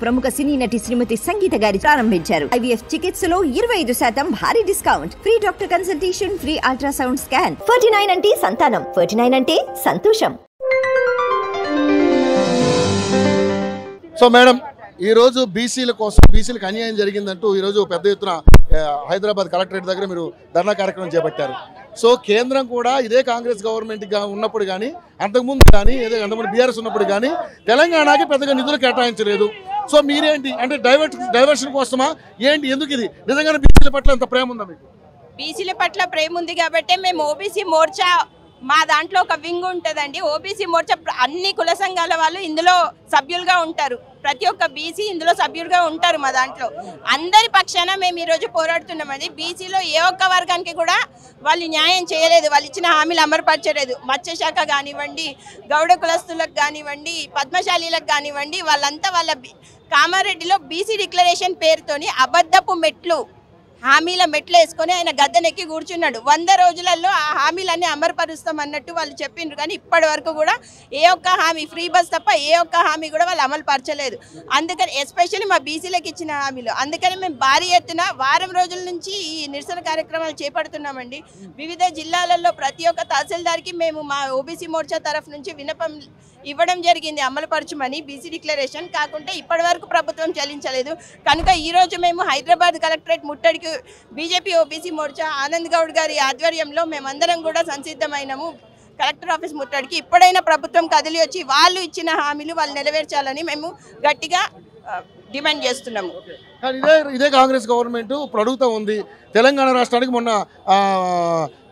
ప్రముఖ సినీ నటి శ్రీమతి సంగీత గారి ప్రారంభించారు. IVF చికిత్సలో 25% భారీ discount, free doctor consultation, free ultrasound scan. 49 అంటే సంతానం, 49 అంటే సంతోషం. సో మేడం, ఈ రోజు బీసీల కోసం, బీసీలకు అన్యాయం జరిగిందంటూ ఈరోజు పెద్ద ఎత్తున హైదరాబాద్ కలెక్టరేట్ దగ్గర మీరు ధర్నా కార్యక్రమం చేపట్టారు. సో కేంద్రం కూడా ఇదే కాంగ్రెస్ గవర్నమెంట్గా ఉన్నప్పుడు కానీ, అంతకుముందు కానీ, ఏదో అంతకుముందు బీఆర్ఎస్ ఉన్నప్పుడు కానీ తెలంగాణకి పెద్దగా నిధులు కేటాయించలేదు. సో మీరేంటి అంటే డైవర్షన్ కోసమా ఏంటి? ఎందుకు ఇది? నిజంగానే బీసీల పట్ల ఎంత ప్రేమ ఉందా మీకు? బీసీల పట్ల ప్రేమ ఉంది కాబట్టి మేము ఓబీసీ మోర్చా, మా దాంట్లో ఒక వింగ్ ఉంటుందండి. ఓబీసీ మోర్చా అన్ని కుల సంఘాల వాళ్ళు ఇందులో సభ్యులుగా ఉంటారు. ప్రతి ఒక్క బీసీ ఇందులో సభ్యులుగా ఉంటారు. మా దాంట్లో అందరి పక్షాన మేము ఈరోజు పోరాడుతున్నామండి. బీసీలో ఏ ఒక్క వర్గానికి కూడా వాళ్ళు న్యాయం చేయలేదు, వాళ్ళు ఇచ్చిన హామీలు అమలుపరచలేదు. మత్స్యశాఖ కానివ్వండి, గౌడ కులస్తులకు కానివ్వండి, పద్మశాలీలకు కానివ్వండి, వాళ్ళంతా వాళ్ళ కామారెడ్డిలో బీసీ డిక్లరేషన్ పేరుతోని అబద్ధపు మెట్లు, హామీల మెట్లు వేసుకొని ఆయన గద్దెనెక్కి కూర్చున్నాడు. 100 రోజులలో ఆ హామీలన్నీ అమలుపరుస్తాం అన్నట్టు వాళ్ళు చెప్పిండ్రు. కానీ ఇప్పటి వరకు కూడా ఏ ఒక్క హామీ, ఫ్రీ బస్ తప్ప ఏ ఒక్క హామీ కూడా వాళ్ళు అమలు పరచలేదు. అందుకని ఎస్పెషల్లీ మా బీసీలకు ఇచ్చిన హామీలు, అందుకని మేము భారీ ఎత్తున వారం రోజుల నుంచి ఈ నిరసన కార్యక్రమాలు చేపడుతున్నామండి. వివిధ జిల్లాలలో ప్రతి ఒక్క తహసీల్దార్కి మేము మా ఓబీసీ మోర్చా తరఫు నుంచి విన్నపం ఇవ్వడం జరిగింది, అమలుపరచమని బీసీ డిక్లరేషన్. కాకుంటే ఇప్పటి వరకు ప్రభుత్వం చెల్లించలేదు. కనుక ఈరోజు మేము హైదరాబాద్ కలెక్టరేట్ ముట్టడికి బీజేపీ ఓబీసీ మోర్చా ఆనంద్ గౌడ్ గారి ఆధ్వర్యంలో మేమందరం కూడా సంసిద్ధమైనము. కలెక్టర్ ఆఫీస్ ముట్టడికి ఇప్పుడైనా ప్రభుత్వం కదిలి వచ్చి వాళ్ళు ఇచ్చిన హామీలు వాళ్ళు నెరవేర్చాలని మేము గట్టిగా డిమాండ్ చేస్తున్నాము. కానీ ఇదే కాంగ్రెస్ గవర్నమెంట్ ఇప్పుడు అడుగుతూ ఉంది, తెలంగాణ రాష్ట్రానికి మొన్న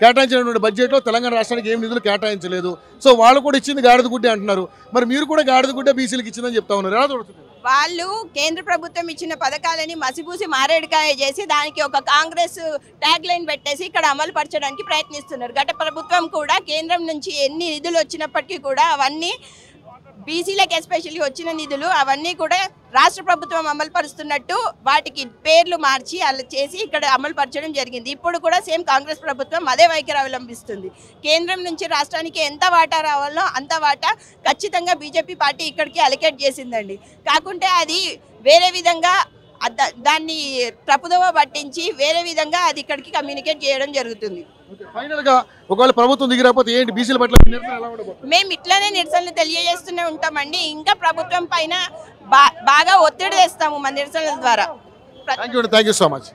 కేటాయించినటువంటి బడ్జెట్లో తెలంగాణ రాష్ట్రానికి ఏం నిధులు కేటాయించలేదు. సో వాళ్ళు కూడా ఇచ్చింది గాడిద గుడ్డే అంటున్నారు. మరి మీరు కూడా గాడిద గుడ్డే బీసీలకు ఇచ్చిందని చెప్తా ఉన్నారు. ఎలా చూడుతుంది? వాళ్ళు కేంద్ర ప్రభుత్వం ఇచ్చిన పథకాలని మసిపూసి మారేడుకాయ చేసి దానికి ఒక కాంగ్రెస్ ట్యాగ్ లైన్ పెట్టేసి ఇక్కడ అమలు పరచడానికి ప్రయత్నిస్తున్నారు. గత ప్రభుత్వం కూడా కేంద్రం నుంచి ఎన్ని నిధులు వచ్చినప్పటికీ కూడా అవన్నీ బీసీలకు ఎస్పెషల్లీ వచ్చిన నిధులు అవన్నీ కూడా రాష్ట్ర ప్రభుత్వం అమలు పరుస్తున్నట్టు వాటికి పేర్లు మార్చి అలా చేసి ఇక్కడ అమలు పరచడం జరిగింది. ఇప్పుడు కూడా సేమ్ కాంగ్రెస్ ప్రభుత్వం అదే వైఖరి అవలంబిస్తుంది. కేంద్రం నుంచి రాష్ట్రానికి ఎంత వాటా రావాలో అంత వాటా ఖచ్చితంగా బీజేపీ పార్టీ ఇక్కడికి అలొకేట్ చేసిందండి. కాకుంటే అది వేరే విధంగా దాన్ని తప్పుదోవ పట్టించి వేరే విధంగా అది ఇక్కడికి కమ్యూనికేట్ చేయడం జరుగుతుంది. ఫైనల్గా ఒకవేళ ప్రభుత్వం దిగిరాకపోతే ఏంటి బీసీల పట్ల మేము ఇట్లానే నిరసనలు తెలియజేస్తూనే ఉంటామండి. ఇంకా ప్రభుత్వం పైన బాగా ఒత్తిడి తెస్తాము మా నిరసనల ద్వారా. Thank you so much.